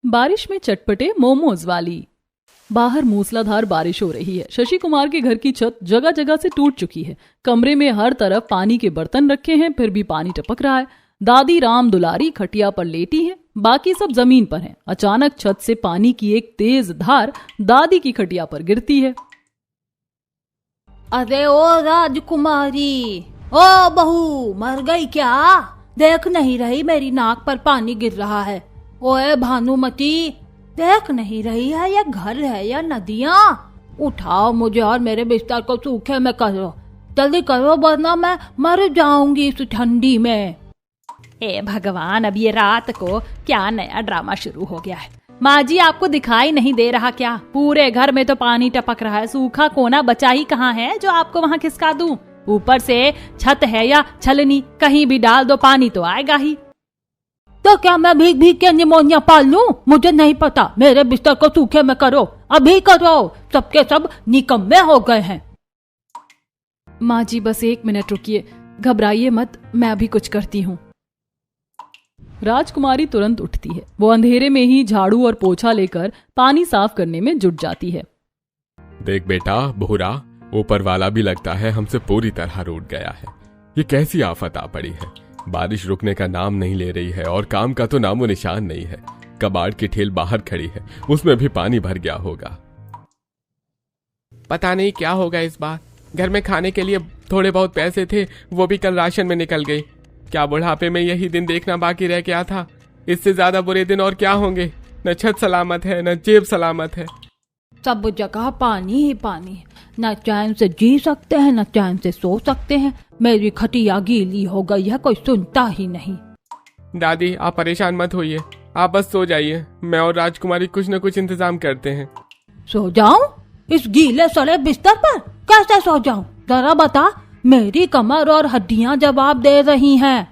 बारिश में चटपटे मोमोज वाली। बाहर मूसलाधार बारिश हो रही है। शशि कुमार के घर की छत जगह जगह से टूट चुकी है। कमरे में हर तरफ पानी के बर्तन रखे हैं, फिर भी पानी टपक रहा है। दादी राम दुलारी खटिया पर लेटी है, बाकी सब जमीन पर हैं। अचानक छत से पानी की एक तेज धार दादी की खटिया पर गिरती है। अरे ओ राजकुमारी, ओ बहू, मर गई क्या? देख नहीं रही मेरी नाक पर पानी गिर रहा है? ओए भानुमती, देख नहीं रही है ये घर है या नदियाँ? उठाओ मुझे और मेरे बिस्तर को सूखे में करो, जल्दी करो वरना मैं मर जाऊंगी इस ठंडी में। हे भगवान, अब ये रात को क्या नया ड्रामा शुरू हो गया है? माँ जी, आपको दिखाई नहीं दे रहा क्या? पूरे घर में तो पानी टपक रहा है, सूखा कोना बचा ही कहाँ है जो आपको वहाँ खिसका दूं? ऊपर से छत है या छलनी, कहीं भी डाल दो पानी तो आएगा ही। तो क्या मैं भीग भीग के निमोनिया पाल लूं? मुझे नहीं पता, मेरे बिस्तर को सूखे में करो, अभी करो, सबके सब निकम्मे हो गए हैं। माँ जी बस 1 मिनट रुकिए, घबराइए मत, मैं अभी कुछ करती हूँ। राजकुमारी तुरंत उठती है। वो अंधेरे में ही झाड़ू और पोछा लेकर पानी साफ करने में जुट जाती है। देख बेटा भूरा, ऊपर वाला भी लगता है हमसे पूरी तरह रूठ गया है। ये कैसी आफत आ पड़ी है? बारिश रुकने का नाम नहीं ले रही है और काम का तो नामो निशान नहीं है। कबाड़ की ठेल बाहर खड़ी है, उसमें भी पानी भर गया होगा। पता नहीं क्या होगा इस बार। घर में खाने के लिए थोड़े बहुत पैसे थे, वो भी कल राशन में निकल गए। क्या बुढ़ापे में यही दिन देखना बाकी रह गया था? इससे ज्यादा बुरे दिन और क्या होंगे? न छत सलामत है, न जेब सलामत है। सब जगह पानी ही पानी है, न चैन से जी सकते हैं न चैन से सो सकते हैं। मेरी खटिया गीली हो गई है, कोई सुनता ही नहीं। दादी आप परेशान मत होइए, आप बस सो जाइए, मैं और राजकुमारी कुछ न कुछ इंतजाम करते हैं। सो जाऊं इस गीले सड़े बिस्तर पर? कैसे सो जाऊं? जरा बता, मेरी कमर और हड्डियां जवाब दे रही हैं।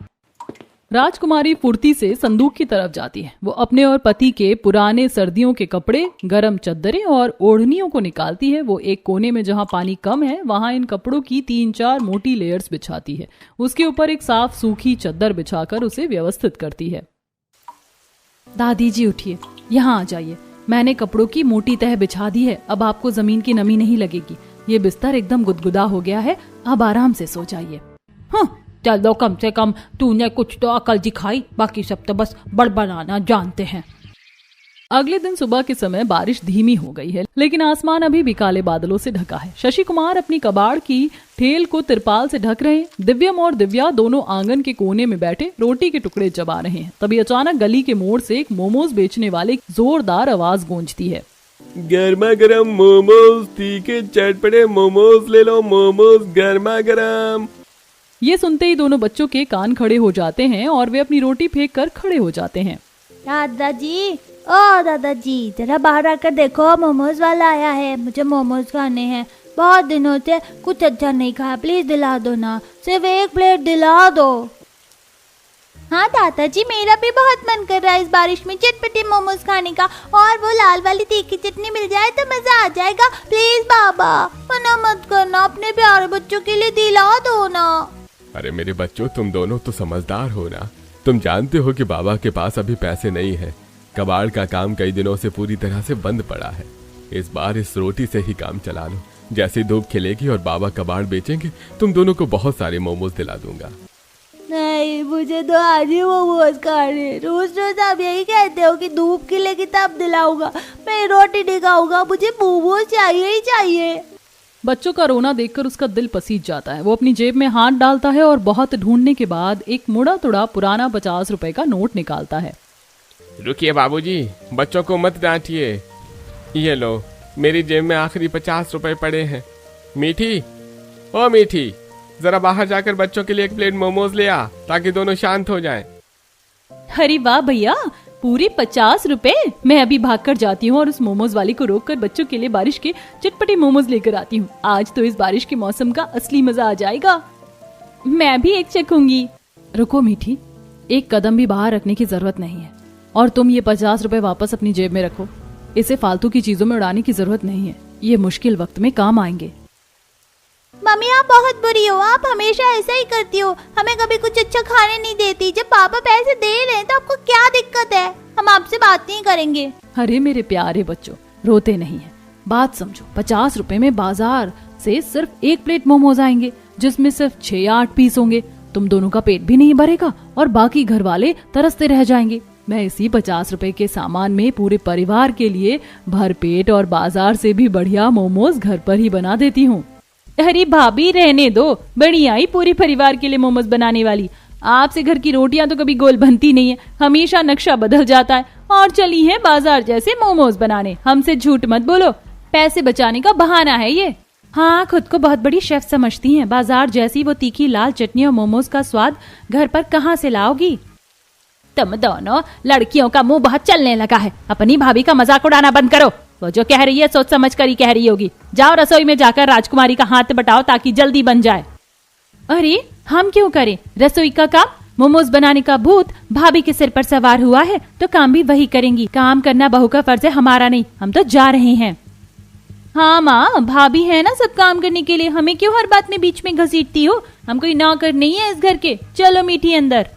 राजकुमारी फुर्ती से संदूक की तरफ जाती है। वो अपने और पति के पुराने सर्दियों के कपड़े, गरम चद्दरें और ओढ़नियों को निकालती है। वो एक कोने में जहां पानी कम है वहां इन कपड़ों की 3-4 मोटी लेयर्स बिछाती है। उसके ऊपर एक साफ सूखी चद्दर बिछाकर उसे व्यवस्थित करती है। दादी जी उठिए, यहाँ आ जाइए, मैंने कपड़ों की मोटी तह बिछा दी है, अब आपको जमीन की नमी नहीं लगेगी। ये बिस्तर एकदम गुदगुदा हो गया है, अब आराम से सो जाइए। चलो, कम से कम तूने कुछ तो अकल दिखाई, बाकी सब तो बस बड़बड़ाना जानते हैं। अगले दिन सुबह के समय बारिश धीमी हो गई है, लेकिन आसमान अभी भी काले बादलों से ढका है। शशि कुमार अपनी कबाड़ की ठेल को तिरपाल से ढक रहे हैं। दिव्यम और दिव्या दोनों आंगन के कोने में बैठे रोटी के टुकड़े चबा रहे हैं। तभी अचानक गली के मोड़ से एक मोमोज बेचने वाले की जोरदार आवाज गूंजती है। गर्मा गर्म मोमोज, तीखे चटपटे मोमोज ले लो, मोमोज गर्मा गर्म। ये सुनते ही दोनों बच्चों के कान खड़े हो जाते हैं और वे अपनी रोटी फेंक कर खड़े हो जाते हैं। दादाजी, ओ दादाजी, जरा बाहर आकर देखो, मोमोज वाला आया है, मुझे मोमोज खाने हैं। बहुत दिनों से कुछ अच्छा नहीं खाया, प्लीज दिला दो ना, सिर्फ 1 प्लेट दिला दो। हाँ दादाजी, मेरा भी बहुत मन कर रहा है इस बारिश में चटपटे मोमोज खाने का, और वो लाल वाली तीखी चटनी मिल जाए तो मजा आ जाएगा। प्लीज बाबा, मना मत करना, अपने प्यारे बच्चों के लिए दिला दो ना। अरे मेरे बच्चों, तुम दोनों तो समझदार हो ना। तुम जानते हो कि बाबा के पास अभी पैसे नहीं है। कबाड़ का काम कई दिनों से पूरी तरह से बंद पड़ा है। इस बार इस रोटी से ही काम चला लो। जैसे धूप खिलेगी और बाबा कबाड़ बेचेंगे, तुम दोनों को बहुत सारे मोमोज दिला दूंगा। नहीं, मुझे तो आज ही मोमोज खाने। रोज रोज आप यही कहते हो कि धूप खिलेगी तब दिलाऊंगा, मैं रोटी नहीं खाऊंगा, मुझे मोमोज चाहिए ही चाहिए। बच्चों का रोना देखकर उसका दिल पसीज जाता है। वो अपनी जेब में हाथ डालता है और बहुत ढूंढने के बाद एक मुड़ा तुड़ा पुराना 50 रुपए का नोट निकालता है। रुकिए बाबूजी, बच्चों को मत डांटिए। ये लो, मेरी जेब में आखिरी 50 रुपए पड़े हैं। मीठी, ओ मीठी, जरा बाहर जाकर बच्चों के लिए 1 प्लेट मोमोज ले आ, ताकि दोनों शांत हो जाएं। अरे वाह भैया, पूरे 50 रुपए! मैं अभी भागकर जाती हूँ और उस मोमोज वाली को रोककर बच्चों के लिए बारिश के चटपटे मोमोज लेकर आती हूँ। आज तो इस बारिश के मौसम का असली मजा आ जाएगा। मैं भी एक चखूंगी। रुको मीठी, एक कदम भी बाहर रखने की जरूरत नहीं है, और तुम ये 50 रुपए वापस अपनी जेब में रखो। इसे फालतू की चीजों में उड़ाने की जरूरत नहीं है, ये मुश्किल वक्त में काम आएंगे। मम्मी आप बहुत बुरी हो, आप हमेशा ऐसा ही करती हो, हमें कभी कुछ अच्छा खाने नहीं देती। जब पापा पैसे दे रहे हैं तो आपको क्या दिक्कत है? हम आपसे बात नहीं करेंगे। अरे मेरे प्यारे बच्चों, रोते नहीं है, बात समझो। 50 रुपए में बाजार से सिर्फ 1 प्लेट मोमोज आएंगे, जिसमें सिर्फ 6 या 8 पीस होंगे। तुम दोनों का पेट भी नहीं भरेगा और बाकी घर वाले तरसते रह जाएंगे। मैं इसी 50 रुपए के सामान में पूरे परिवार के लिए भरपेट और बाजार से भी बढ़िया मोमोज घर पर ही बना देती हूँ। अरे भाभी रहने दो, बढ़िया ही पूरी परिवार के लिए मोमोज बनाने वाली। आपसे घर की रोटियां तो कभी गोल बनती नहीं है, हमेशा नक्शा बदल जाता है। और चली है बाजार जैसे मोमोज बनाने। हमसे झूठ मत बोलो, पैसे बचाने का बहाना है ये। हाँ, खुद को बहुत बड़ी शेफ समझती हैं। बाजार जैसी वो तीखी लाल चटनी और मोमोज का स्वाद घर पर कहाँ से लाओगी? तुम दोनों लड़कियों का मुंह बहुत चलने लगा है। अपनी भाभी का मजाक उड़ाना बंद करो। वो जो कह रही है सोच समझ कर ही कह रही होगी। जाओ रसोई में जाकर राजकुमारी का हाथ बटाओ ताकि जल्दी बन जाए। अरे हम क्यों करें रसोई का काम? मोमोज बनाने का भूत भाभी के सिर पर सवार हुआ है तो काम भी वही करेंगी। काम करना बहू का फर्ज है, हमारा नहीं। हम तो जा रहे हैं। हाँ माँ, भाभी है ना सब काम करने के लिए, हमें क्यों हर बात में बीच में घसीटती हो? हम कोई नौकर नहीं है इस घर के। चलो मीठी अंदर।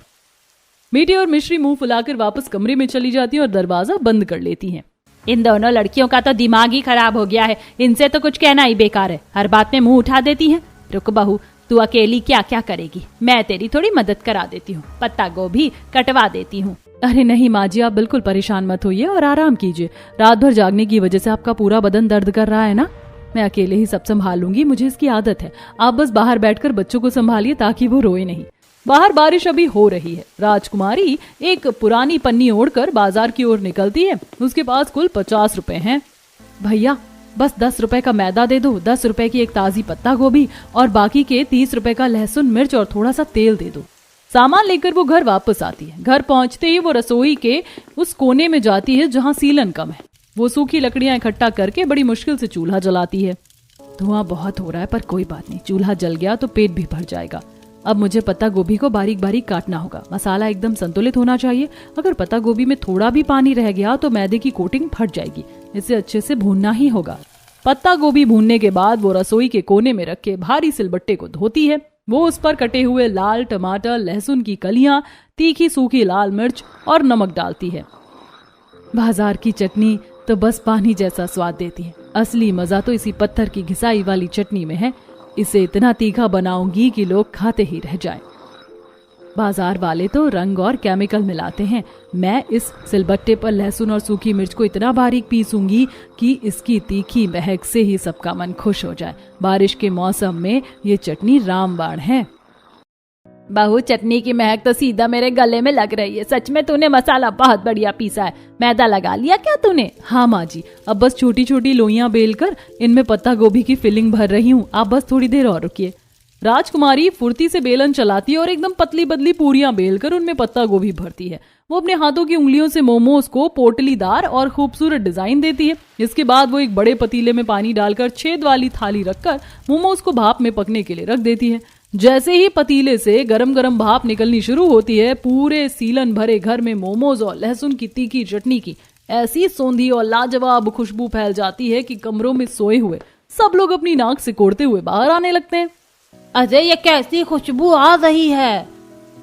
मीठी और मिश्री मुंह फुलाकर वापस कमरे में चली जाती हैं और दरवाजा बंद कर लेती हैं। इन दोनों लड़कियों का तो दिमाग ही खराब हो गया है। इनसे तो कुछ कहना ही बेकार है, हर बात में मुंह उठा देती हैं। रुक बहू, तू अकेली क्या क्या करेगी, मैं तेरी थोड़ी मदद करा देती हूँ। पत्ता गोभी कटवा देती हूँ। अरे नहीं माँ जी, आप बिल्कुल परेशान मत होइए और आराम कीजिए। रात भर जागने की वजह से आपका पूरा बदन दर्द कर रहा है ना। मैं अकेले ही सब संभाल लूंगी, मुझे इसकी आदत है। आप बस बाहर बैठकर बच्चों को संभालिए ताकि वो रोए नहीं। बाहर बारिश अभी हो रही है। राजकुमारी एक पुरानी पन्नी ओढ़कर बाजार की ओर निकलती है। उसके पास कुल 50 रुपए हैं। भैया बस 10 रुपए का मैदा दे दो, 10 रुपए की एक ताजी पत्ता गोभी और बाकी के 30 रुपए का लहसुन मिर्च और थोड़ा सा तेल दे दो। सामान लेकर वो घर वापस आती है। घर पहुंचते ही वो रसोई के उस कोने में जाती है जहां सीलन कम है। वो सूखी लकड़ियां इकट्ठा करके बड़ी मुश्किल से चूल्हा जलाती है। धुआं बहुत हो रहा है पर कोई बात नहीं, चूल्हा जल गया तो पेट भी भर जाएगा। अब मुझे पत्ता गोभी को बारीक बारीक काटना होगा। मसाला एकदम संतुलित होना चाहिए। अगर पत्ता गोभी में थोड़ा भी पानी रह गया तो मैदे की कोटिंग फट जाएगी। इसे अच्छे से भूनना ही होगा। पत्ता गोभी भूनने के बाद वो रसोई के कोने में रखे भारी सिलबट्टे को धोती है। वो उस पर कटे हुए लाल टमाटर, लहसुन की कलियां, तीखी सूखी लाल मिर्च और नमक डालती है। बाजार की चटनी तो बस पानी जैसा स्वाद देती है। असली मजा तो इसी पत्थर की घिसाई वाली चटनी में है। इसे इतना तीखा बनाऊंगी कि लोग खाते ही रह जाएं। बाजार वाले तो रंग और केमिकल मिलाते हैं। मैं इस सिलबट्टे पर लहसुन और सूखी मिर्च को इतना बारीक पीसूंगी कि इसकी तीखी महक से ही सबका मन खुश हो जाए। बारिश के मौसम में ये चटनी रामबाण है। बहू, चटनी की महक तो सीधा मेरे गले में लग रही है। सच में तूने मसाला बहुत बढ़िया पीसा है। मैदा लगा लिया क्या तूने? हाँ माँ जी, अब बस छोटी छोटी लोइयां बेलकर इनमें पत्ता गोभी की फिलिंग भर रही हूँ। आप बस थोड़ी देर और रुकिए। राजकुमारी फुर्ती से बेलन चलाती है और एकदम पतली पतली पूरियां बेलकर उनमें पत्ता गोभी भरती है। वो अपने हाथों की उंगलियों से मोमोज को पोटलीदार और खूबसूरत डिजाइन देती है। इसके बाद वो एक बड़े पतीले में पानी डालकर छेद वाली थाली रखकर मोमोज को भाप में पकने के लिए रख देती है। जैसे ही पतीले से गरम गरम भाप निकलनी शुरू होती है, पूरे सीलन भरे घर में मोमोज और लहसुन की तीखी चटनी की ऐसी सौंधी और लाजवाब खुशबू फैल जाती है कि कमरों में सोए हुए सब लोग अपनी नाक सिकोड़ते हुए बाहर आने लगते हैं। अरे ये कैसी खुशबू आ रही है?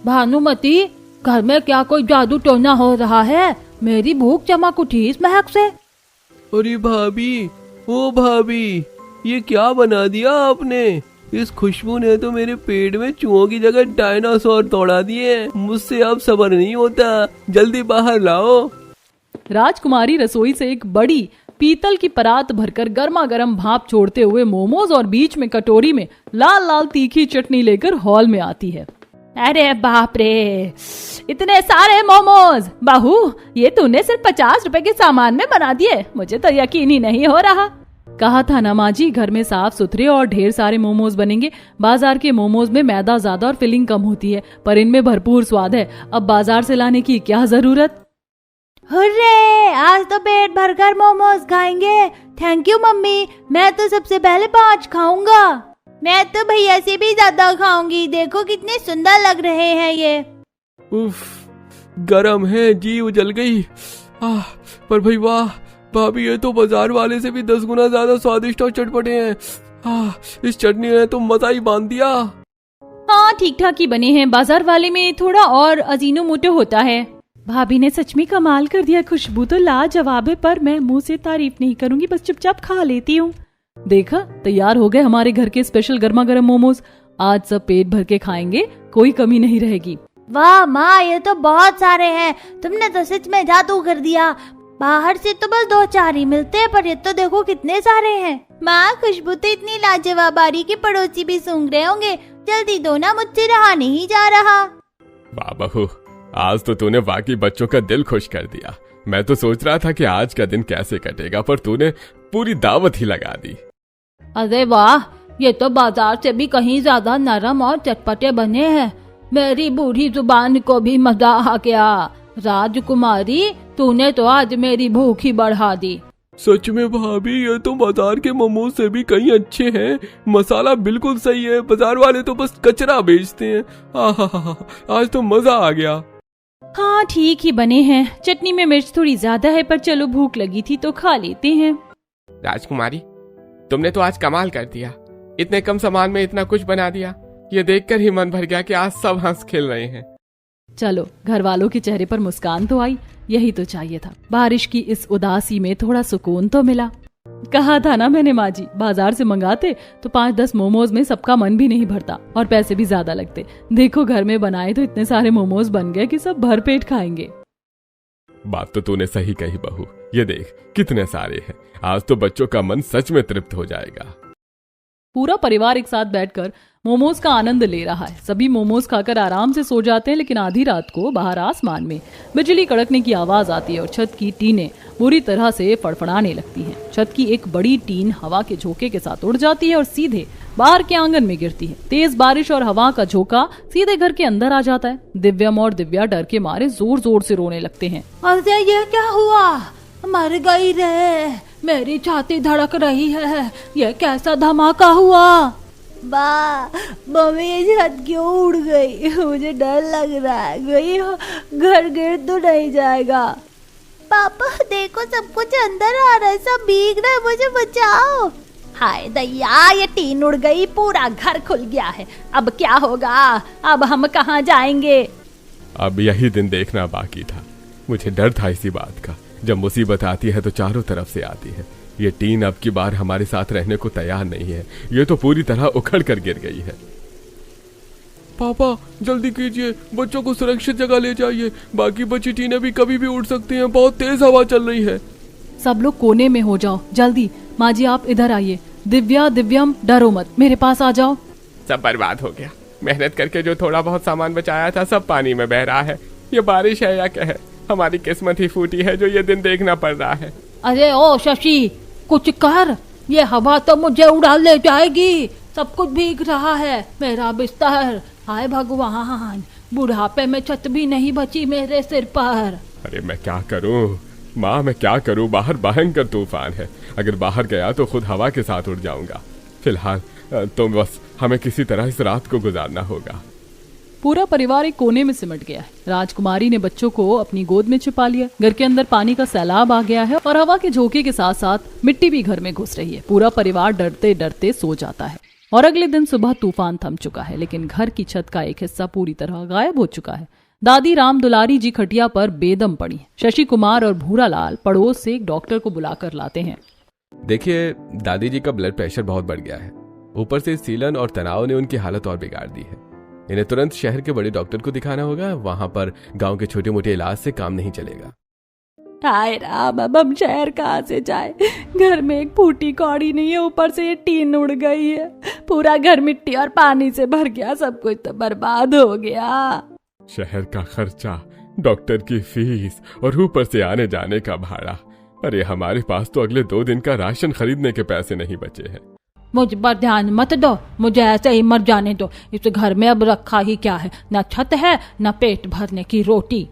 भानुमती, घर में क्या कोई जादू टोना हो रहा है? मेरी भूख चमक उठी इस महक से। अरे भाभी, ओ भाभी, ये क्या बना दिया आपने? इस खुशबू ने तो मेरे पेट में चूहों की जगह डायनासोर दौड़ा दिए। मुझसे अब सब्र नहीं होता, जल्दी बाहर लाओ। राजकुमारी रसोई से एक बड़ी पीतल की परात भरकर गर्मा गर्म भाप छोड़ते हुए मोमोज और बीच में कटोरी में लाल लाल तीखी चटनी लेकर हॉल में आती है। अरे बाप रे, इतने सारे मोमोज! बहू, ये तूने सिर्फ 50 रुपए के सामान में बना दिए। मुझे तो यकीन ही नहीं हो रहा। कहा था ना माँ जी, घर में साफ सुथरे और ढेर सारे मोमोज बनेंगे। बाजार के मोमोज में मैदा ज्यादा और फिलिंग कम होती है, पर इनमें भरपूर स्वाद है। अब बाजार से लाने की क्या जरूरत। हुर्रे, आज तो पेट भरकर मोमोज खाएंगे। थैंक यू मम्मी, मैं तो सबसे पहले 5 खाऊंगा। मैं तो भैया से भी ज्यादा खाऊंगी। देखो कितने सुंदर लग रहे हैं ये। उफ, गरम है, जी उजल गई। पर भाई वाह, भाभी ये तो बाजार वाले से भी 10 गुना ज्यादा स्वादिष्ट और चटपटे हैं। इस चटनी ने तो मजा ही बांध दिया। हाँ ठीक ठाक ही बने हैं, बाजार वाले में थोड़ा और अजीनो मोटो होता है। भाभी ने सच में कमाल कर दिया, खुशबू तो लाजवाब है, पर मैं मुंह से तारीफ नहीं करूंगी, बस चुपचाप खा लेती हूँ। देखा, तैयार हो गए हमारे घर के स्पेशल गर्मा गर्म मोमोज। आज सब पेट भर के खाएंगे, कोई कमी नहीं रहेगी। वाह माँ, ये तो बहुत सारे हैं, तुमने तो सच में जादू कर दिया। बाहर से तो बस 2-4 ही मिलते हैं, पर ये तो देखो कितने सारे हैं। माँ, खुशबू तो इतनी लाजवाब आ रही कि पड़ोसी भी सूंघ रहे होंगे। जल्दी दो ना, मुझसे रहा नहीं जा रहा। वाह बहू, आज तो तूने वाकई बच्चों का दिल खुश कर दिया। मैं तो सोच रहा था कि आज का दिन कैसे कटेगा, पर तूने पूरी दावत ही लगा दी। अरे वाह, ये तो बाजार से भी कहीं ज्यादा नरम और चटपटे बने हैं। मेरी बूढ़ी जुबान को भी मजा आ गया। राजकुमारी, तूने तो आज मेरी भूख ही बढ़ा दी। सच में भाभी, ये तो बाजार के मोमोज से भी कहीं अच्छे हैं। मसाला बिल्कुल सही है, बाजार वाले तो बस कचरा बेचते हैं। आज तो मजा आ गया। हाँ ठीक ही बने हैं, चटनी में मिर्च थोड़ी ज्यादा है, पर चलो भूख लगी थी तो खा लेते हैं। राजकुमारी, तुमने तो आज कमाल कर दिया। इतने कम सामान में इतना कुछ बना दिया। ये देखकर ही मन भर गया कि आज सब हंस खेल रहे हैं। चलो, घर वालों के चेहरे पर मुस्कान तो आई, यही तो चाहिए था। बारिश की इस उदासी में थोड़ा सुकून तो मिला। कहा था ना मैंने माँ जी, बाजार से मंगाते तो 5-10 मोमोज में सबका मन भी नहीं भरता और पैसे भी ज्यादा लगते। देखो, घर में बनाए तो इतने सारे मोमोज बन गए कि सब भर पेट खाएंगे। बात तो तूने सही कही बहू, ये देख कितने सारे हैं। आज तो बच्चों का मन सच में तृप्त हो जाएगा। पूरा परिवार एक साथ बैठकर मोमोज का आनंद ले रहा है। सभी मोमोज खाकर आराम से सो जाते हैं, लेकिन आधी रात को बाहर आसमान में बिजली कड़कने की आवाज आती है और छत की टीनें बुरी तरह से फड़फड़ाने लगती हैं। छत की एक बड़ी टीन हवा के झोंके के साथ उड़ जाती है और सीधे बाहर के आंगन में गिरती है। तेज बारिश और हवा का झोंका सीधे घर के अंदर आ जाता है। दिव्यम और दिव्या डर के मारे जोर जोर से रोने लगते हैं। अरे ये क्या हुआ? मर गई रे, मेरी छाती धड़क रही है। ये कैसा धमाका हुआ? मम्मी, ये छत क्यों उड़ गई? मुझे डर लग रहा है, कहीं घर गिर तो नहीं जाएगा। पापा देखो, सब कुछ अंदर आ रहा है, सब भीग रहा है, मुझे बचाओ। हाय दैया, ये टीन उड़ गई, पूरा घर खुल गया है। अब क्या होगा? अब हम कहाँ जाएंगे? अब यही दिन देखना बाकी था। मुझे डर था इसी बात का। जब मुसीबत आती है तो चारों तरफ से आती है। ये टीन अब की बार हमारे साथ रहने को तैयार नहीं है। ये तो पूरी तरह उखड़ कर गिर गई है। पापा जल्दी कीजिए, बच्चों को सुरक्षित जगह ले जाइए। बाकी बची टीनें भी कभी भी उड़ सकती हैं, बहुत तेज हवा चल रही है। सब लोग कोने में हो जाओ, जल्दी। माँ जी, आप इधर आइए। दिव्या, दिव्यम, डरो मत, मेरे पास आ जाओ। सब बर्बाद हो गया। मेहनत करके जो थोड़ा बहुत सामान बचाया था, सब पानी में बह रहा है। ये बारिश है या क्या है? हमारी किस्मत ही फूटी है जो ये दिन देखना पड़ रहा है। अरे ओ शशि, कुछ कर, ये हवा तो मुझे उड़ा ले जाएगी। सब कुछ भीग रहा है, मेरा बिस्तर। हाय भगवान, बुढ़ापे में छत भी नहीं बची मेरे सिर पर। अरे मैं क्या करूं माँ, मैं क्या करूं? बाहर भयंकर तूफान है। अगर बाहर गया तो खुद हवा के साथ उड़ जाऊंगा। फिलहाल तो बस हमें किसी तरह इस रात को गुजारना होगा। पूरा परिवार एक कोने में सिमट गया है। राजकुमारी ने बच्चों को अपनी गोद में छिपा लिया। घर के अंदर पानी का सैलाब आ गया है और हवा के झोंके के साथ साथ मिट्टी भी घर में घुस रही है। पूरा परिवार डरते डरते सो जाता है और अगले दिन सुबह तूफान थम चुका है, लेकिन घर की छत का एक हिस्सा पूरी तरह गायब हो चुका है। दादी राम दुलारी जी खटिया पर बेदम पड़ी। शशि कुमार और भूरालाल पड़ोस से एक डॉक्टर को बुलाकर लाते हैं। देखिए, दादी जी का ब्लड प्रेशर बहुत बढ़ गया है। ऊपर से सीलन और तनाव ने उनकी हालत और बिगाड़ दी है। इन्हें तुरंत शहर के बड़े डॉक्टर को दिखाना होगा। वहां पर गांव के छोटे मोटे इलाज से काम नहीं चलेगा। हाय राम, अब हम शहर कहाँ से जाए? घर में एक फूटी कौड़ी नहीं है, ऊपर से ये टीन उड़ गई है। पूरा घर मिट्टी और पानी से भर गया, सब कुछ तो बर्बाद हो गया। शहर का खर्चा, डॉक्टर की फीस और ऊपर से आने जाने का भाड़ा। अरे हमारे पास तो अगले 2 दिन का राशन खरीदने के पैसे नहीं बचे हैं। मुझ पर ध्यान मत दो, मुझे ऐसे ही मर जाने दो। इस घर में अब रखा ही क्या है? न छत है, न पेट भरने की रोटी।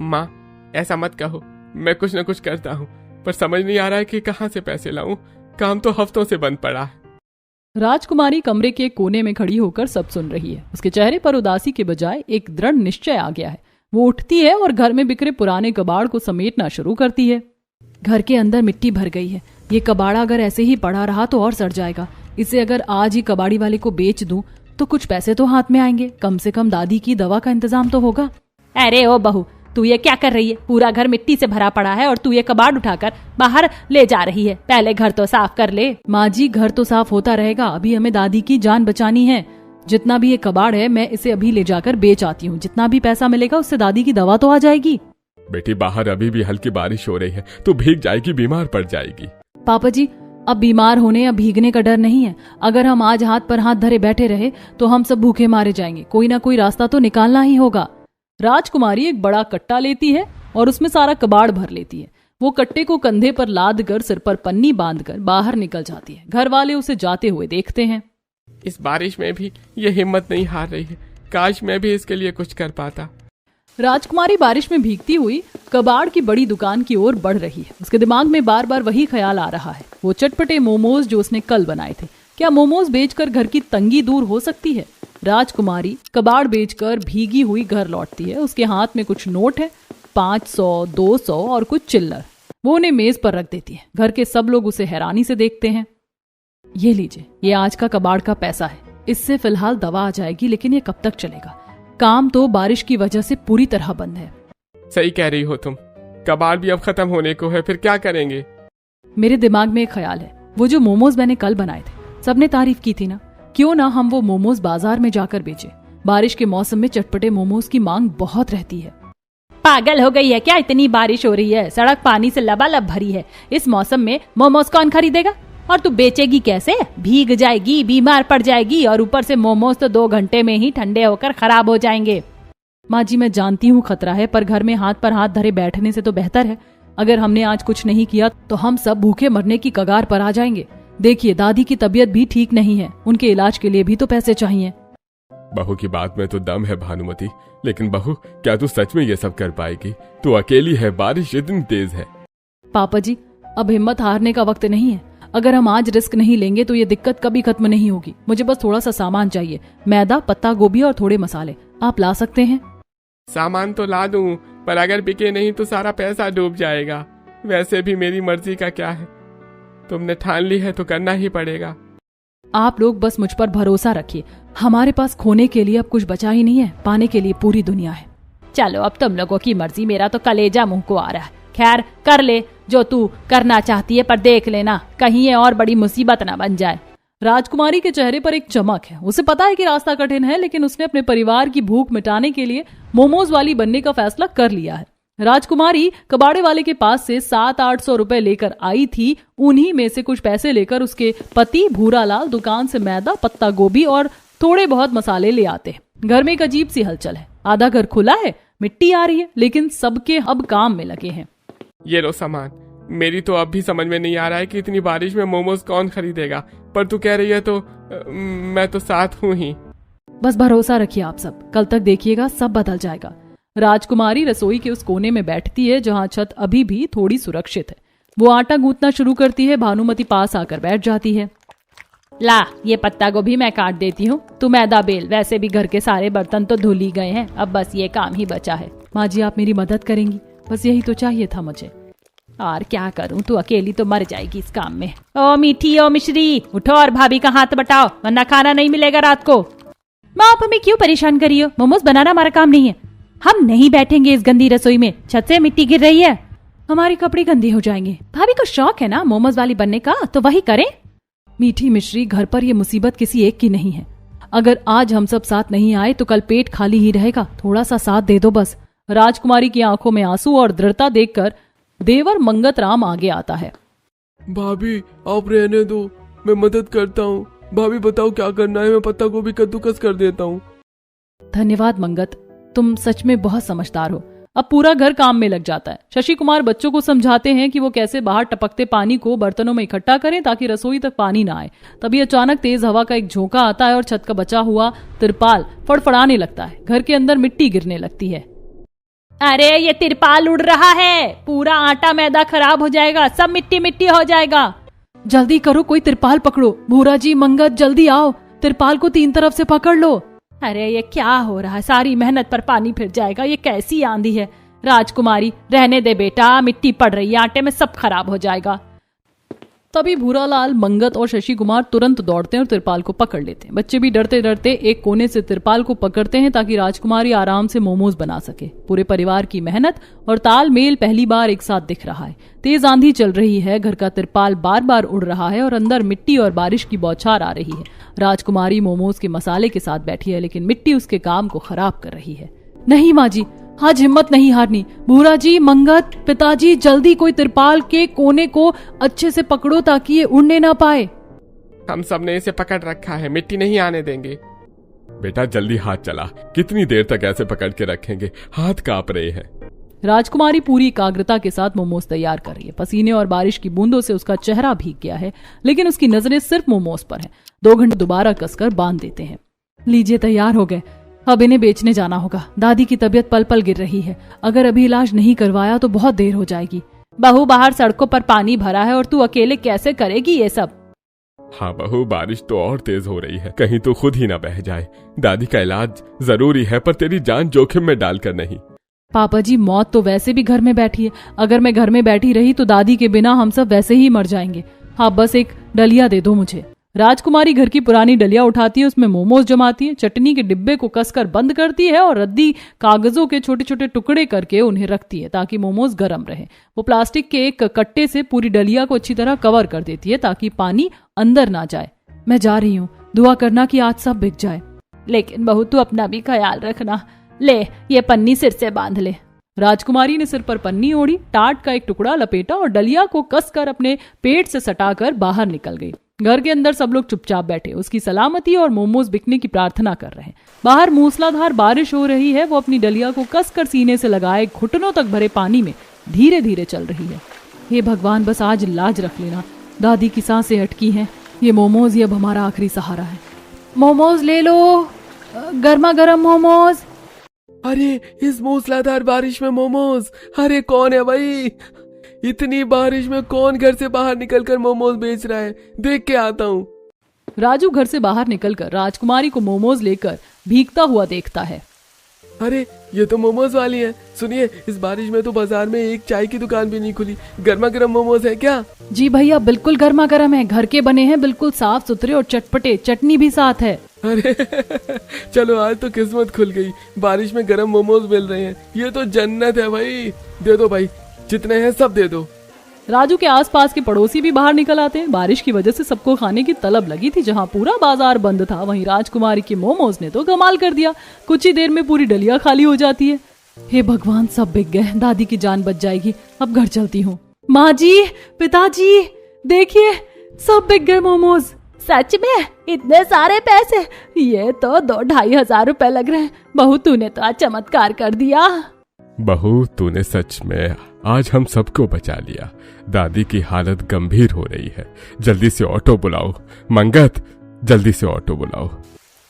माँ, ऐसा मत कहो। मैं कुछ न कुछ करता हूँ, पर समझ नहीं आ रहा है कि कहाँ से पैसे लाऊं। काम तो हफ्तों से बंद पड़ा है। राजकुमारी कमरे के कोने में खड़ी होकर सब सुन रही है। उसके चेहरे पर उदासी के बजाय एक दृढ़ निश्चय आ गया है। वो उठती है और घर में बिखरे पुराने कबाड़ को समेटना शुरू करती है। घर के अंदर मिट्टी भर गई है। ये कबाड़ा अगर ऐसे ही पड़ा रहा तो और सड़ जाएगा। इसे अगर आज ही कबाड़ी वाले को बेच दूं तो कुछ पैसे तो हाथ में आएंगे, कम से कम दादी की दवा का इंतजाम तो होगा। अरे ओ बहू, तू ये क्या कर रही है? पूरा घर मिट्टी से भरा पड़ा है और तू ये कबाड़ उठाकर बाहर ले जा रही है। पहले घर तो साफ कर ले। माँ जी, घर तो साफ होता रहेगा, अभी हमें दादी की जान बचानी है। जितना भी ये कबाड़ है मैं इसे अभी ले जाकर बेच आती हूँ, जितना भी पैसा मिलेगा उससे दादी की दवा तो आ जाएगी। बेटी बाहर अभी भी हल्की बारिश हो रही है, तू भीग जाएगी, बीमार पड़ जाएगी। पापा जी, अब बीमार होने या भीगने का डर नहीं है। अगर हम आज हाथ पर हाथ धरे बैठे रहे तो हम सब भूखे मारे जाएंगे। कोई ना कोई रास्ता तो निकालना ही होगा। राजकुमारी एक बड़ा कट्टा लेती है और उसमें सारा कबाड़ भर लेती है। वो कट्टे को कंधे पर लाद कर सिर पर पन्नी बांधकर बाहर निकल जाती है। घर वाले उसे जाते हुए देखते हैं। इस बारिश में भी ये हिम्मत नहीं हार रही है। काश मैं भी इसके लिए कुछ कर पाता। राजकुमारी बारिश में भीगती हुई कबाड़ की बड़ी दुकान की ओर बढ़ रही है। उसके दिमाग में बार बार वही ख्याल आ रहा है, वो चटपटे मोमोज जो उसने कल बनाए थे। क्या मोमोज बेचकर घर की तंगी दूर हो सकती है? राजकुमारी कबाड़ बेचकर भीगी हुई घर लौटती है। उसके हाथ में कुछ नोट है, 500, 200 और कुछ चिल्लर। वो उन्हें मेज पर रख देती है। घर के सब लोग उसे हैरानी से देखते हैं। ये लीजिए, ये आज का कबाड़ का पैसा है। इससे फिलहाल दवा आ जाएगी, लेकिन ये कब तक चलेगा? काम तो बारिश की वजह से पूरी तरह बंद है। सही कह रही हो तुम, कबाड़ भी अब खत्म होने को है, फिर क्या करेंगे? मेरे दिमाग में एक ख्याल है, वो जो मोमोज मैंने कल बनाए थे, सबने तारीफ की थी ना, क्यों ना हम वो मोमोज बाजार में जाकर बेचें। बारिश के मौसम में चटपटे मोमोज की मांग बहुत रहती है। पागल हो गई है क्या? इतनी बारिश हो रही है, सड़क पानी से लबालब भरी है। इस मौसम में मोमोज कौन खरीदेगा? और तू बेचेगी कैसे? भीग जाएगी, बीमार पड़ जाएगी, और ऊपर से मोमोज तो 2 घंटे में ही ठंडे होकर खराब हो जाएंगे। माँ जी, मैं जानती हूँ खतरा है, पर घर में हाथ पर हाथ धरे बैठने से तो बेहतर है। अगर हमने आज कुछ नहीं किया तो हम सब भूखे मरने की कगार पर आ जाएंगे। देखिए, दादी की तबीयत भी ठीक नहीं है, उनके इलाज के लिए भी तो पैसे चाहिए। बहू की बात में तो दम है भानुमति, लेकिन बहू, क्या तू सच में ये सब कर पाएगी? तू अकेली है, बारिश इतनी तेज है। पापा जी, अब हिम्मत हारने का वक्त नहीं है। अगर हम आज रिस्क नहीं लेंगे तो ये दिक्कत कभी खत्म नहीं होगी। मुझे बस थोड़ा सा सामान चाहिए, मैदा, पत्ता गोभी और थोड़े मसाले। आप ला सकते हैं? सामान तो ला दूं, पर अगर बिके नहीं तो सारा पैसा डूब जाएगा। वैसे भी मेरी मर्जी का क्या है, तुमने ठान ली है तो करना ही पड़ेगा। आप लोग बस मुझ पर भरोसा रखिए। हमारे पास खोने के लिए अब कुछ बचा ही नहीं है, पाने के लिए पूरी दुनिया है। चलो, अब तुम लोगों की मर्जी, मेरा तो कलेजा मुंह को आ रहा है। खैर, कर ले जो तू करना चाहती है, पर देख लेना कहीं ये और बड़ी मुसीबत ना बन जाए। राजकुमारी के चेहरे पर एक चमक है। उसे पता है कि रास्ता कठिन है, लेकिन उसने अपने परिवार की भूख मिटाने के लिए मोमोज वाली बनने का फैसला कर लिया है। राजकुमारी कबाड़े वाले के पास से 700-800 रुपए लेकर आई थी। उन्हीं में से कुछ पैसे लेकर उसके पति भूरालाल दुकान से मैदा, पत्ता गोभी और थोड़े बहुत मसाले ले आते हैं। घर में एक अजीब सी हलचल है। आधा घर खुला है, मिट्टी आ रही है, लेकिन सबके अब काम में लगे हैं। ये लो सामान। मेरी तो अब भी समझ में नहीं आ रहा है कि इतनी बारिश में मोमोज कौन खरीदेगा, पर तू कह रही है तो मैं तो साथ हूँ ही। बस भरोसा रखिए आप सब, कल तक देखिएगा सब बदल जाएगा। राजकुमारी रसोई के उस कोने में बैठती है जहाँ छत अभी भी थोड़ी सुरक्षित है। वो आटा गूंथना शुरू करती है। भानुमति पास आकर बैठ जाती है। ला, ये पत्ता गोभी मैं काट देती हूँ, तू मैदा बेल। वैसे भी घर के सारे बर्तन तो धुल ही गए हैं, अब बस ये काम ही बचा है। माँ जी, आप मेरी मदद करेंगी? बस यही तो चाहिए था मुझे। और क्या करूं, तू अकेली तो मर जाएगी इस काम में। ओ मीठी, ओ मिश्री, उठो और भाभी का हाथ बटाओ, वरना खाना नहीं मिलेगा रात को। माँ, आप हमें क्यों परेशान करी हो? मोमोज बनाना हमारा काम नहीं है। हम नहीं बैठेंगे इस गंदी रसोई में, छत से मिट्टी गिर रही है, हमारे कपड़े गंदे हो जाएंगे। भाभी को शौक है ना मोमोज वाली बनने का, तो वही करें। मीठी मिश्री, घर पर ये मुसीबत किसी एक की नहीं है। अगर आज हम सब साथ नहीं आए तो कल पेट खाली ही रहेगा। थोड़ा सा साथ दे दो बस। राजकुमारी की आंखों में आंसू और दृढ़ता देखकर देवर मंगत राम आगे आता है। भाभी, आप रहने दो, मैं मदद करता हूँ। भाभी बताओ क्या करना है, मैं पत्ता गोभी कद्दूकस कर देता हूँ। धन्यवाद मंगत, तुम सच में बहुत समझदार हो। अब पूरा घर काम में लग जाता है। शशि कुमार बच्चों को समझाते हैं कि वो कैसे बाहर टपकते पानी को बर्तनों में इकट्ठा करें ताकि रसोई तक पानी ना आए। तभी अचानक तेज हवा का एक झोंका आता है और छत का बचा हुआ तिरपाल फड़फड़ाने लगता है। घर के अंदर मिट्टी गिरने लगती है। अरे, ये तिरपाल उड़ रहा है, पूरा आटा मैदा खराब हो जाएगा, सब मिट्टी मिट्टी हो जाएगा। जल्दी करो, कोई तिरपाल पकड़ो। भूरा जी, मंगत, जल्दी आओ, तिरपाल को 3 तरफ से पकड़ लो। अरे, ये क्या हो रहा है? सारी मेहनत पर पानी फिर जाएगा। ये कैसी आंधी है? राजकुमारी, रहने दे बेटा, मिट्टी पड़ रही है आटे में, सब खराब हो जाएगा। तभी भूरालाल, मंगत और शशि कुमार तुरंत दौड़ते हैं और तिरपाल को पकड़ लेते हैं। बच्चे भी डरते डरते एक कोने से तिरपाल को पकड़ते हैं ताकि राजकुमारी आराम से मोमोज बना सके। पूरे परिवार की मेहनत और तालमेल पहली बार एक साथ दिख रहा है। तेज आंधी चल रही है, घर का तिरपाल बार बार उड़ रहा है और अंदर मिट्टी और बारिश की बौछार आ रही है। राजकुमारी मोमोज के मसाले के साथ बैठी है, लेकिन मिट्टी उसके काम को खराब कर रही है। नहीं माँ जी, आज हिम्मत नहीं हारनी। भूरा जी, मंगत, पिताजी, जल्दी कोई तिरपाल के कोने को अच्छे से पकड़ो ताकि ये उड़ने ना पाए। हम सब ने इसे पकड़ रखा है, मिट्टी नहीं आने देंगे। बेटा जल्दी हाथ चला, कितनी देर तक ऐसे पकड़ के रखेंगे, हाथ कांप रहे हैं। राजकुमारी पूरी एकाग्रता के साथ मोमोज तैयार कर रही है। पसीने और बारिश की बूंदों से उसका चेहरा भीग गया है, लेकिन उसकी नजरें सिर्फ मोमोज पर हैं। 2 घंटे दोबारा कसकर बांध देते हैं। लीजिए, तैयार हो गए। अब इन्हें बेचने जाना होगा। दादी की तबीयत पल पल गिर रही है। अगर अभी इलाज नहीं करवाया तो बहुत देर हो जाएगी। बहू, बाहर सड़कों पर पानी भरा है और तू अकेले कैसे करेगी ये सब? हाँ बहू, बारिश तो और तेज हो रही है, कहीं तो खुद ही ना बह जाए। दादी का इलाज जरूरी है, पर तेरी जान जोखिम में डालकर नहीं। पापा जी, मौत तो वैसे भी घर में बैठी है। अगर मैं घर में बैठी रही तो दादी के बिना हम सब वैसे ही मर जाएंगे। आप बस एक डलिया दे दो मुझे। राजकुमारी घर की पुरानी डलिया उठाती है, उसमें मोमोज जमाती है, चटनी के डिब्बे को कसकर बंद करती है और रद्दी कागजों के छोटे छोटे टुकड़े करके उन्हें रखती है ताकि मोमोज गर्म रहे। वो प्लास्टिक के एक कट्टे से पूरी डलिया को अच्छी तरह कवर कर देती है ताकि पानी अंदर ना जाए। मैं जा रही हूँ, दुआ करना कि आज सब बिक जाए। लेकिन बहू, तू अपना भी ख्याल रखना। ले, ये पन्नी सिर से बांध ले। राजकुमारी ने सिर पर पन्नी ओढ़ी, टाट का एक टुकड़ा लपेटा और डलिया को कसकर अपने पेट से सटाकर बाहर निकल गई। घर के अंदर सब लोग चुपचाप बैठे उसकी सलामती और मोमोज बिकने की प्रार्थना कर रहे हैं। बाहर मूसलाधार बारिश हो रही है। वो अपनी डलिया को कसकर सीने से लगाए घुटनों तक भरे पानी में धीरे धीरे चल रही है। हे भगवान, बस आज लाज रख लेना। दादी की सांसें अटकी हैं। ये मोमोज ही अब हमारा आखिरी सहारा है। मोमोज ले लो, गर्मा गर्म मोमोज। अरे इस मूसलाधार बारिश में मोमोज! अरे कौन है भाई? इतनी बारिश में कौन घर से बाहर निकलकर मोमोज बेच रहा है? देख के आता हूँ। राजू घर से बाहर निकलकर राजकुमारी को मोमोज लेकर भीगता हुआ देखता है। अरे ये तो मोमोज वाली है। सुनिए, इस बारिश में तो बाजार में एक चाय की दुकान भी नहीं खुली। गर्मा गर्म मोमोज है क्या? जी भैया, बिल्कुल गर्मा गर्म है, घर के बने हैं, बिल्कुल साफ सुथरे और चटपटे, चटनी भी साथ है। अरे चलो, आज तो किस्मत खुल गई, बारिश में गर्म मोमोज मिल रहे हैं। ये तो जन्नत है भाई। दे दो भाई, जितने हैं सब दे दो। राजू के आसपास के पड़ोसी भी बाहर निकल आते हैं। बारिश की वजह से सबको खाने की तलब लगी थी। जहां पूरा बाजार बंद था, वहीं राजकुमारी के मोमोज ने तो कमाल कर दिया। कुछ ही देर में पूरी डलिया खाली हो जाती है। हे भगवान, सब बिक गए। दादी की जान बच जाएगी। अब घर चलती हूँ। माँ जी, पिताजी, देखिए सब बिक गए मोमोज। सच में? इतने सारे पैसे? ये तो 2-2.5 हजार रुपए लग रहे हैं। बहू, तूने तो आज चमत्कार कर दिया। बहू, तूने सच में आज हम सबको बचा लिया। दादी की हालत गंभीर हो रही है, जल्दी से ऑटो बुलाओ। मंगत, जल्दी से ऑटो बुलाओ।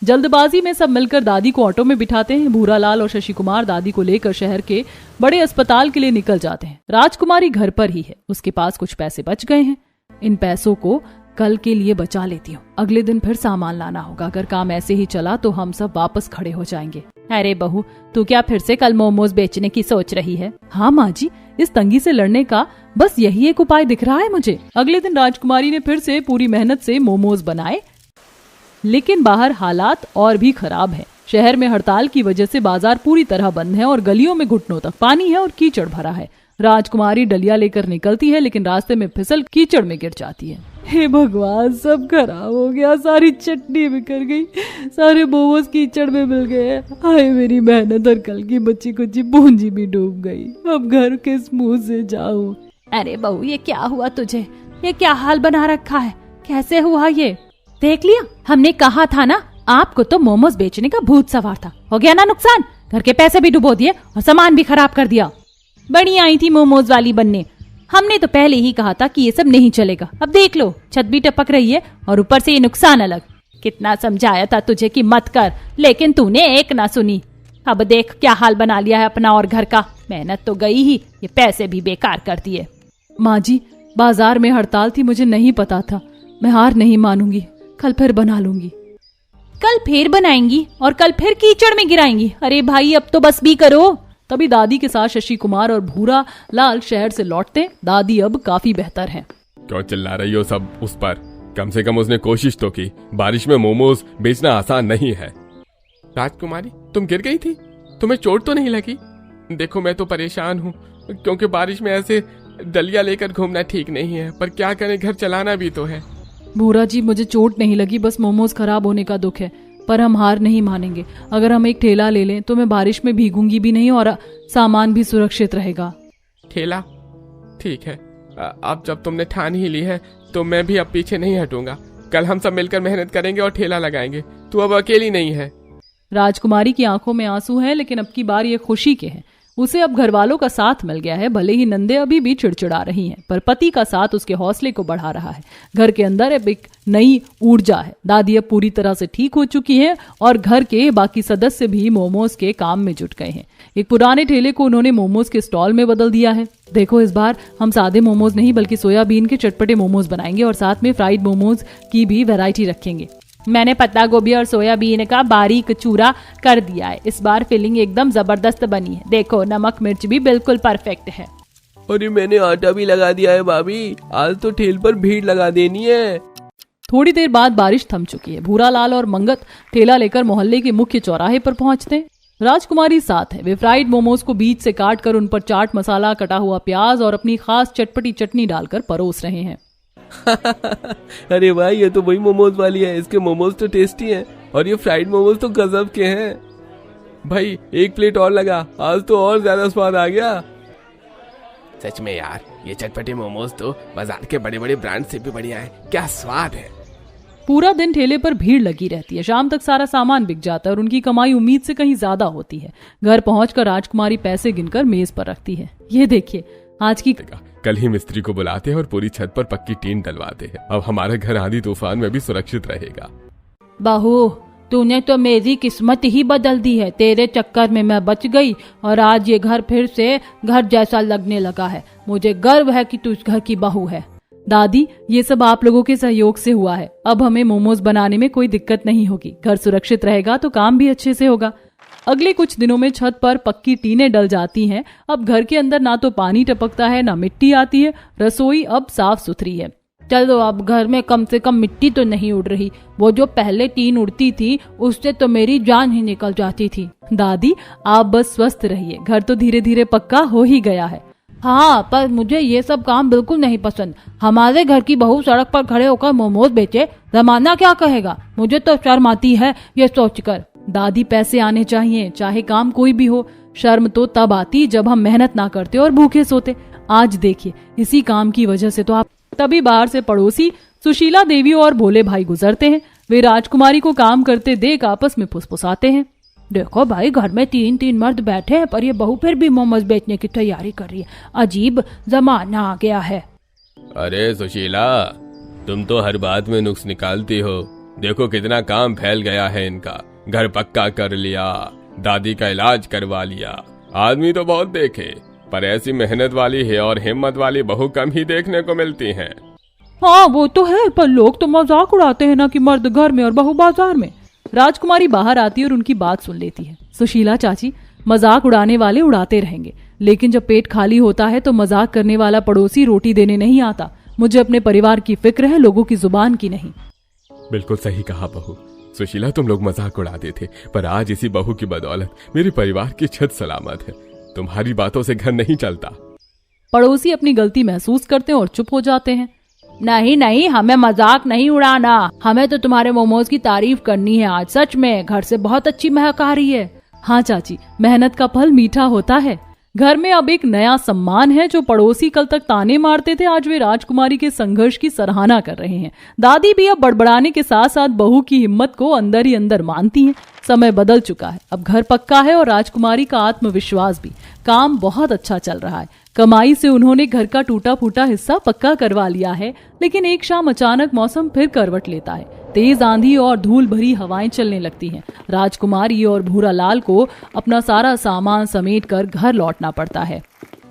जल्दबाजी में सब मिलकर दादी को ऑटो में बिठाते हैं। भूरालाल और शशि कुमार दादी को लेकर शहर के बड़े अस्पताल के लिए निकल जाते हैं। राजकुमारी घर पर ही है, उसके पास कुछ पैसे बच गए हैं। इन पैसों को कल के लिए बचा लेती हूँ। अगले दिन फिर सामान लाना होगा। अगर काम ऐसे ही चला तो हम सब वापस खड़े हो जाएंगे। अरे बहू, तू क्या फिर से कल मोमोज बेचने की सोच रही है? हाँ माँ जी, इस तंगी से लड़ने का बस यही एक उपाय दिख रहा है मुझे। अगले दिन राजकुमारी ने फिर से पूरी मेहनत से मोमोज बनाए, लेकिन बाहर हालात और भी खराब है। शहर में हड़ताल की वजह से बाजार पूरी तरह बंद है और गलियों में घुटनों तक पानी है और कीचड़ भरा है। राजकुमारी डलिया लेकर निकलती है, लेकिन रास्ते में फिसल कीचड़ में गिर जाती है। हे भगवान, सब खराब हो गया। सारी चटनी बिखर गई, सारे मोमोज कीचड़ में मिल गए। हाय, मेरी मेहनत और कल की बच्ची कुची पूंजी भी डूब गई। अब घर किस मुंह से जाऊं? अरे बहू, ये क्या हुआ तुझे? ये क्या हाल बना रखा है? कैसे हुआ ये? देख लिया, हमने कहा था ना, आपको तो मोमोज बेचने का भूत सवार था। हो गया ना नुकसान? घर के पैसे भी डुबो दिए और सामान भी खराब कर दिया। बड़ी आई थी मोमोज वाली बनने। हमने तो पहले ही कहा था कि ये सब नहीं चलेगा। अब देख लो, छत भी टपक रही है और ऊपर से ये नुकसान अलग। कितना समझाया था तुझे कि मत कर, लेकिन तूने एक ना सुनी। अब देख क्या हाल बना लिया है अपना और घर का। मेहनत तो गई ही, ये पैसे भी बेकार कर दिए। माँ जी, बाजार में हड़ताल थी, मुझे नहीं पता था। मैं हार नहीं मानूंगी, कल फिर बना लूंगी। कल फिर बनाएंगी और कल फिर कीचड़ में गिराएंगी? अरे भाई, अब तो बस भी करो। तभी दादी के साथ शशि कुमार और भूरा लाल शहर से लौटते। दादी अब काफी बेहतर हैं। क्यों चिल्ला रही हो सब उस पर? कम से कम उसने कोशिश तो की। बारिश में मोमोज बेचना आसान नहीं है। राजकुमारी, तुम गिर गई थी? तुम्हें चोट तो नहीं लगी? देखो मैं तो परेशान हूँ, क्योंकि बारिश में ऐसे डलिया लेकर घूमना ठीक नहीं है, पर क्या करें, घर चलाना भी तो है। भूरा जी, मुझे चोट नहीं लगी, बस मोमोज खराब होने का दुख है। पर हम हार नहीं मानेंगे। अगर हम एक ठेला ले लें तो मैं बारिश में भीगूंगी भी नहीं और सामान भी सुरक्षित रहेगा। ठेला? ठीक है, अब जब तुमने ठान ही ली है तो मैं भी अब पीछे नहीं हटूंगा। कल हम सब मिलकर मेहनत करेंगे और ठेला लगाएंगे। तू अब अकेली नहीं है। राजकुमारी की आंखों में आंसू हैं, लेकिन अब की बार ये खुशी के हैं। उसे अब घर वालों का साथ मिल गया है। भले ही नंदे अभी भी चिड़चिड़ा रही हैं, पर पति का साथ उसके हौसले को बढ़ा रहा है। घर के अंदर अब एक नई ऊर्जा है। दादी अब पूरी तरह से ठीक हो चुकी है और घर के बाकी सदस्य भी मोमोज के काम में जुट गए हैं। एक पुराने ठेले को उन्होंने मोमोज के स्टॉल में बदल दिया है। देखो, इस बार हम सादे मोमोज नहीं बल्कि सोयाबीन के चटपटे मोमोज बनाएंगे और साथ में फ्राइड मोमोज की भी वैरायटी रखेंगे। मैंने पत्ता गोभी और सोयाबीन का बारीक चूरा कर दिया है। इस बार फिलिंग एकदम जबरदस्त बनी है। देखो, नमक मिर्च भी बिल्कुल परफेक्ट है। अरे मैंने आटा भी लगा दिया है भाभी, आज तो ठेल पर भीड़ लगा देनी है। थोड़ी देर बाद बारिश थम चुकी है। भूरालाल और मंगत ठेला लेकर मोहल्ले के मुख्य चौराहे पर पहुंचते हैं। राजकुमारी साथ है। वे फ्राइड मोमोज को बीच से काट कर उन पर चाट मसाला, कटा हुआ प्याज और अपनी खास चटपटी चटनी डालकर परोस रहे हैं। अरे भाई, ये तो वही मोमोज वाली है। इसके मोमोज तो टेस्टी हैं और ये फ्राइड मोमोज तो गजब के हैं। भाई, एक प्लेट और लगा, आज तो और ज्यादा स्वाद आ गया। सच में यार, ये चटपटे मोमोज तो बाजार के बड़े बड़े ब्रांड से भी बढ़िया है। क्या स्वाद है। पूरा दिन ठेले पर भीड़ लगी रहती है। शाम तक सारा सामान बिक जाता है और उनकी कमाई उम्मीद से कहीं ज्यादा होती है। घर पहुंचकर राजकुमारी पैसे गिनकर मेज पर रखती है। ये देखिए, आज की कल ही मिस्त्री को बुलाते हैं और पूरी छत पर पक्की टीन डलवाते हैं। अब हमारा घर आंधी तूफान में भी सुरक्षित रहेगा। बहू, तूने तो मेरी किस्मत ही बदल दी है। तेरे चक्कर में मैं बच गई और आज ये घर फिर से घर जैसा लगने लगा है। मुझे गर्व है कि तू इस घर की बहू है। दादी, ये सब आप लोगों के सहयोग से हुआ है। अब हमें मोमोज बनाने में कोई दिक्कत नहीं होगी। घर सुरक्षित रहेगा तो काम भी अच्छे से होगा। अगले कुछ दिनों में छत पर पक्की टीनें डल जाती हैं। अब घर के अंदर ना तो पानी टपकता है, ना मिट्टी आती है। रसोई अब साफ सुथरी है। चलो, अब घर में कम से कम मिट्टी तो नहीं उड़ रही। वो जो पहले टीन उड़ती थी उससे तो मेरी जान ही निकल जाती थी। दादी, आप बस स्वस्थ रहिए। घर तो धीरे धीरे पक्का हो ही गया है। हाँ, पर मुझे ये सब काम बिल्कुल नहीं पसंद। हमारे घर की बहू सड़क पर खड़े होकर मोमोज बेचे, जमाना क्या कहेगा। मुझे तो शर्म आती है ये सोचकर। दादी, पैसे आने चाहिए, चाहे काम कोई भी हो। शर्म तो तब आती जब हम मेहनत ना करते और भूखे सोते। आज देखिए, इसी काम की वजह से तो आप। तभी बाहर से पड़ोसी सुशीला देवी और भोले भाई गुजरते हैं। वे राजकुमारी को काम करते देख आपस में फुसफुसाते हैं। देखो भाई, घर में 3 मर्द बैठे हैं, पर ये बहू फिर भी मोमोज बेचने की तैयारी कर रही है। अजीब जमाना आ गया है। अरे सुशीला, तुम तो हर बात में नुक्स निकालती हो। देखो कितना काम फैल गया है इनका। घर पक्का कर लिया, दादी का इलाज करवा लिया। आदमी तो बहुत देखे, पर ऐसी मेहनत वाली है और हिम्मत वाली बहू कम ही देखने को मिलती हैं। हाँ, वो तो है, पर लोग तो मजाक उड़ाते हैं ना कि मर्द घर में और बहू बाजार में। राजकुमारी बाहर आती है और उनकी बात सुन लेती है। सुशीला चाची, मजाक उड़ाने वाले उड़ाते रहेंगे, लेकिन जब पेट खाली होता है तो मजाक करने वाला पड़ोसी रोटी देने नहीं आता। मुझे अपने परिवार की फिक्र है, लोगों की जुबान की नहीं। बिल्कुल सही कहा बहू। सुशीला, तुम लोग मजाक उड़ाते थे, पर आज इसी बहू की बदौलत मेरे परिवार की छत सलामत है। तुम्हारी बातों से घर नहीं चलता। पड़ोसी अपनी गलती महसूस करते हैं और चुप हो जाते हैं। नहीं नहीं, हमें मजाक नहीं उड़ाना। हमें तो तुम्हारे मोमोज की तारीफ करनी है। आज सच में घर से बहुत अच्छी महक आ रही है। हाँ चाची, मेहनत का फल मीठा होता है। घर में अब एक नया सम्मान है। जो पड़ोसी कल तक ताने मारते थे, आज वे राजकुमारी के संघर्ष की सराहना कर रहे हैं। दादी भी अब बड़बड़ाने के साथ साथ बहू की हिम्मत को अंदर ही अंदर मानती हैं। समय बदल चुका है, अब घर पक्का है और राजकुमारी का आत्मविश्वास भी। काम बहुत अच्छा चल रहा है। कमाई से उन्होंने घर का टूटा फूटा हिस्सा पक्का करवा लिया है। लेकिन एक शाम अचानक मौसम फिर करवट लेता है। तेज आंधी और धूल भरी हवाएं चलने लगती हैं। राजकुमारी और भूरालाल को अपना सारा सामान समेट कर घर लौटना पड़ता है।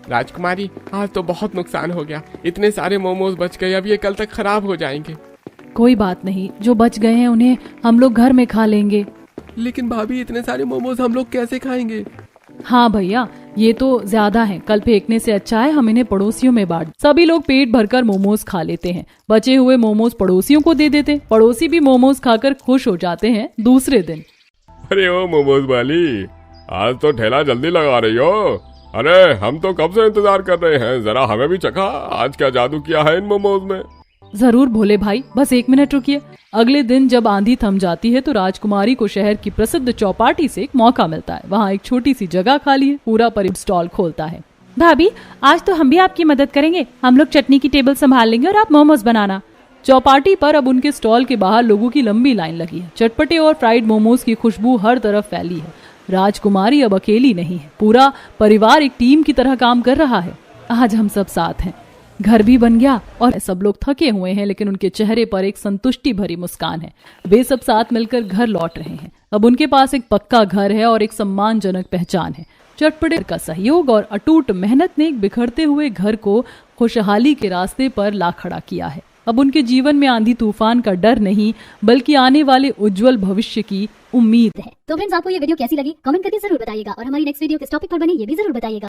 राजकुमारी, आज तो बहुत नुकसान हो गया। इतने सारे मोमोज बच गए, अब ये कल तक खराब हो जाएंगे। कोई बात नहीं, जो बच गए हैं उन्हें हम लोग घर में खा लेंगे। लेकिन भाभी, इतने सारे मोमोज हम लोग कैसे खाएंगे? हाँ भैया, ये तो ज्यादा है, कल फेंकने से अच्छा है हम इन्हें पड़ोसियों में बांट। सभी लोग पेट भरकर मोमोज खा लेते हैं। बचे हुए मोमोज पड़ोसियों को दे देते। पड़ोसी भी मोमोज खाकर खुश हो जाते हैं। दूसरे दिन, अरे ओ मोमोज वाली, आज तो ठेला जल्दी लगा रही हो। अरे हम तो कब से इंतजार कर रहे हैं, जरा हमें भी चखा, आज क्या जादू किया है इन मोमोज में। जरूर भोले भाई, बस 1 मिनट रुकिए। अगले दिन जब आंधी थम जाती है तो राजकुमारी को शहर की प्रसिद्ध चौपाटी से एक मौका मिलता है। वहाँ एक छोटी सी जगह खाली है। पूरा परिवार स्टॉल खोलता है। भाभी, आज तो हम भी आपकी मदद करेंगे। हम लोग चटनी की टेबल संभाल लेंगे और आप मोमोज बनाना। चौपाटी पर अब उनके स्टॉल के बाहर लोगों की लंबी लाइन लगी है। चटपटे और फ्राइड मोमोज की खुशबू हर तरफ फैली है। राजकुमारी अब अकेली नहीं है, पूरा परिवार एक टीम की तरह काम कर रहा है। आज हम सब साथ हैं। घर भी बन गया और सब लोग थके हुए हैं, लेकिन उनके चेहरे पर एक संतुष्टि भरी मुस्कान है। वे सब साथ मिलकर घर लौट रहे हैं। अब उनके पास एक पक्का घर है और एक सम्मानजनक पहचान है। चटपटे का सहयोग और अटूट मेहनत ने एक बिखरते हुए घर को खुशहाली के रास्ते पर ला खड़ा किया है। अब उनके जीवन में आंधी तूफान का डर नहीं, बल्कि आने वाले उज्जवल भविष्य की उम्मीद है। तो फ्रेंड्स, आपको ये वीडियो कैसी लगी कमेंट करके जरूर बताइएगा और हमारी नेक्स्ट वीडियो किस टॉपिक पर बनी ये भी जरूर बताइएगा।